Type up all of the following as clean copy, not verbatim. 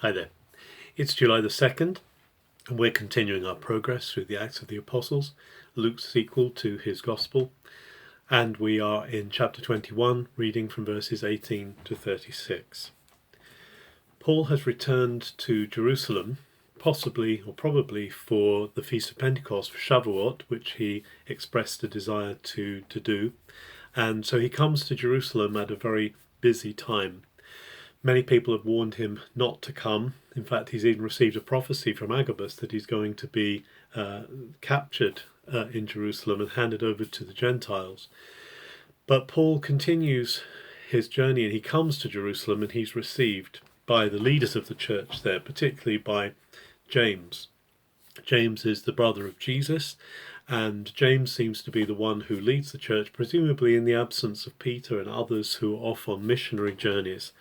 Hi there. It's July the 2nd, and we're continuing our progress through the Acts of the Apostles, Luke's sequel to his Gospel, and we are in chapter 21, reading from verses 18 to 36. Paul has returned to Jerusalem, possibly or probably for the Feast of Pentecost, for Shavuot, which he expressed a desire to do, and so he comes to Jerusalem at a very busy time. Many people have warned him not to come. In fact, he's even received a prophecy from Agabus that he's going to be captured in Jerusalem and handed over to the Gentiles. But Paul continues his journey, and he comes to Jerusalem, and he's received by the leaders of the church there, particularly by James. James is the brother of Jesus, and James seems to be the one who leads the church, presumably in the absence of Peter and others who are off on missionary journeys.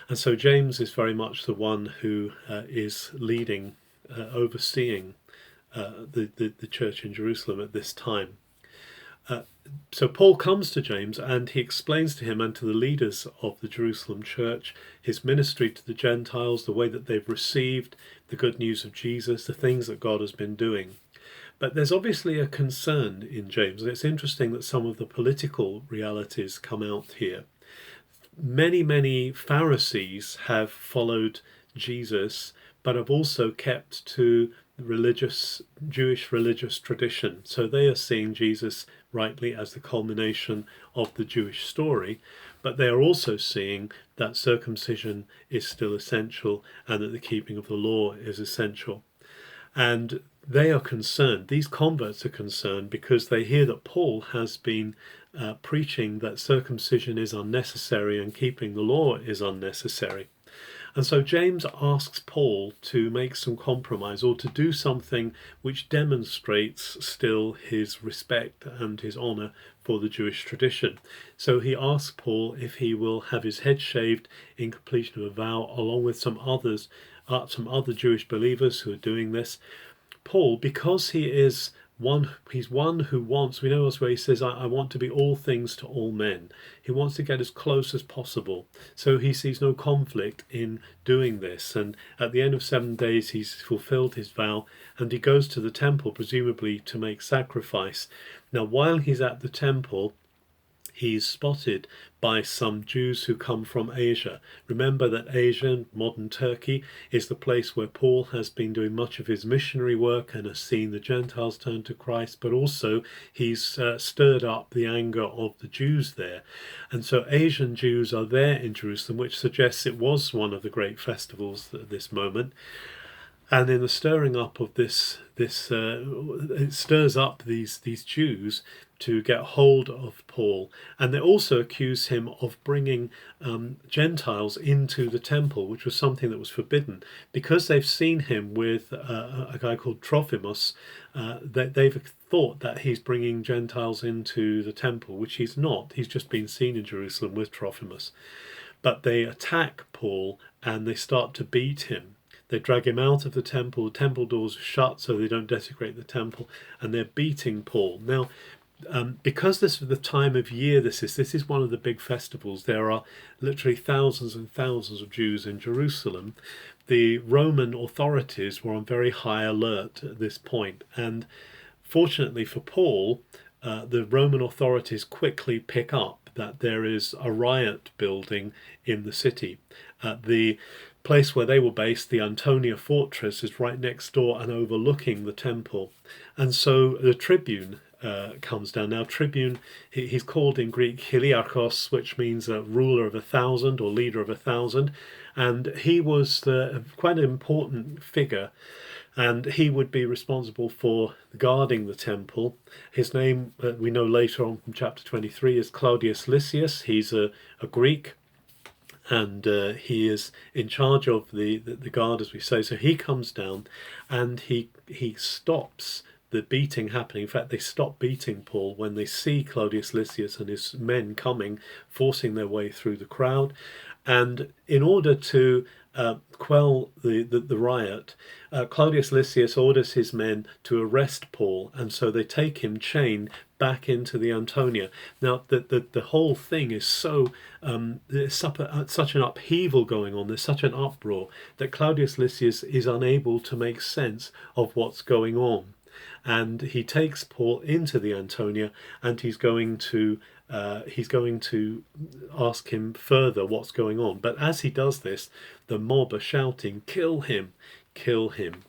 And so James is very much the one who is leading, overseeing the church in Jerusalem at this time. So Paul comes to James and he explains to him and to the leaders of the Jerusalem church his ministry to the Gentiles, the way that they've received the good news of Jesus, the things that God has been doing. But there's obviously a concern in James, and it's interesting that some of the political realities come out here. Many Pharisees have followed Jesus, but have also kept to Jewish religious tradition. So they are seeing Jesus rightly as the culmination of the Jewish story, but they are also seeing that circumcision is still essential and that the keeping of the law is essential. And they are concerned, these converts are concerned, because they hear that Paul has been preaching that circumcision is unnecessary and keeping the law is unnecessary. And so James asks Paul to make some compromise or to do something which demonstrates still his respect and his honour for the Jewish tradition. So he asks Paul if he will have his head shaved in completion of a vow, along with some other Jewish believers who are doing this. Paul, because he's one who wants, we know elsewhere he says, I want to be all things to all men. He wants to get as close as possible. So he sees no conflict in doing this. And at the end of 7 days, he's fulfilled his vow and he goes to the temple, presumably to make sacrifice. Now, while he's at the temple, he's spotted by some Jews who come from Asia. Remember that Asia, modern Turkey, is the place where Paul has been doing much of his missionary work and has seen the Gentiles turn to Christ, but also he's stirred up the anger of the Jews there. And so Asian Jews are there in Jerusalem, which suggests it was one of the great festivals at this moment. And in the stirring up of this, it stirs up these Jews to get hold of Paul, and they also accuse him of bringing Gentiles into the temple, which was something that was forbidden, because they've seen him with a guy called Trophimus. They've thought that he's bringing Gentiles into the temple, which he's not. He's just been seen in Jerusalem with Trophimus. But they attack Paul and they start to beat him. They drag him out of the temple doors are shut so they don't desecrate the temple, and they're beating Paul. Now, because this is the time of year this is one of the big festivals. There are literally thousands and thousands of Jews in Jerusalem. The Roman authorities were on very high alert at this point, and fortunately for Paul, the Roman authorities quickly pick up that there is a riot building in the city. The place where they were based, the Antonia fortress, is right next door and overlooking the temple. And so the tribune comes down. Now, tribune, he's called in Greek Heliarchos, which means a ruler of 1,000 or leader of 1,000. And he was quite an important figure, and he would be responsible for guarding the temple. His name, we know later on from chapter 23, is Claudius Lysias. He's a Greek, and he is in charge of the guard, as we say. So he comes down and he stops the beating happening. In fact, they stop beating Paul when they see Claudius Lysias and his men coming, forcing their way through the crowd. And in order to quell the riot, Claudius Lysias orders his men to arrest Paul, and so they take him chained back into the Antonia. Now, the whole thing is there's such an upheaval going on, there's such an uproar, that Claudius Lysias is unable to make sense of what's going on. And he takes Paul into the Antonia, and he's going to ask him further what's going on. But as he does this, the mob are shouting, "Kill him! Kill him!"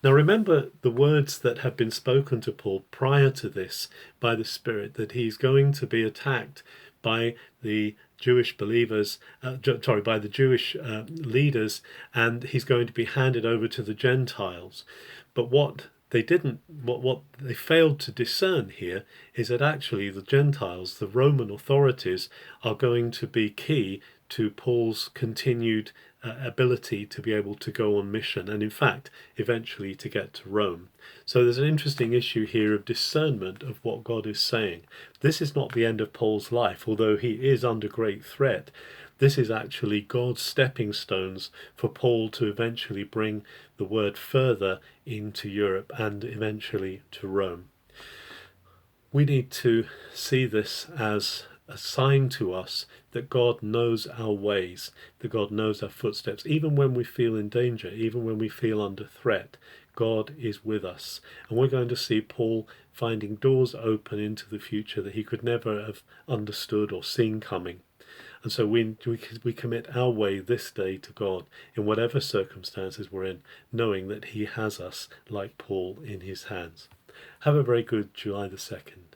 Now remember the words that have been spoken to Paul prior to this by the Spirit, that he's going to be attacked by the Jewish believers, by the Jewish leaders, and he's going to be handed over to the Gentiles. But what they failed to discern here is that actually the Gentiles, the Roman authorities, are going to be key to Paul's continued ability to be able to go on mission, and in fact eventually to get to Rome. So there's an interesting issue here of discernment of what God is saying. This is not the end of Paul's life, although he is under great threat. This is actually God's stepping stones for Paul to eventually bring the word further into Europe and eventually to Rome. We need to see this as a sign to us that God knows our ways, that God knows our footsteps. Even when we feel in danger, even when we feel under threat, God is with us. And we're going to see Paul finding doors open into the future that he could never have understood or seen coming. And so we commit our way this day to God in whatever circumstances we're in, knowing that he has us, like Paul, in his hands. Have a very good July the 2nd.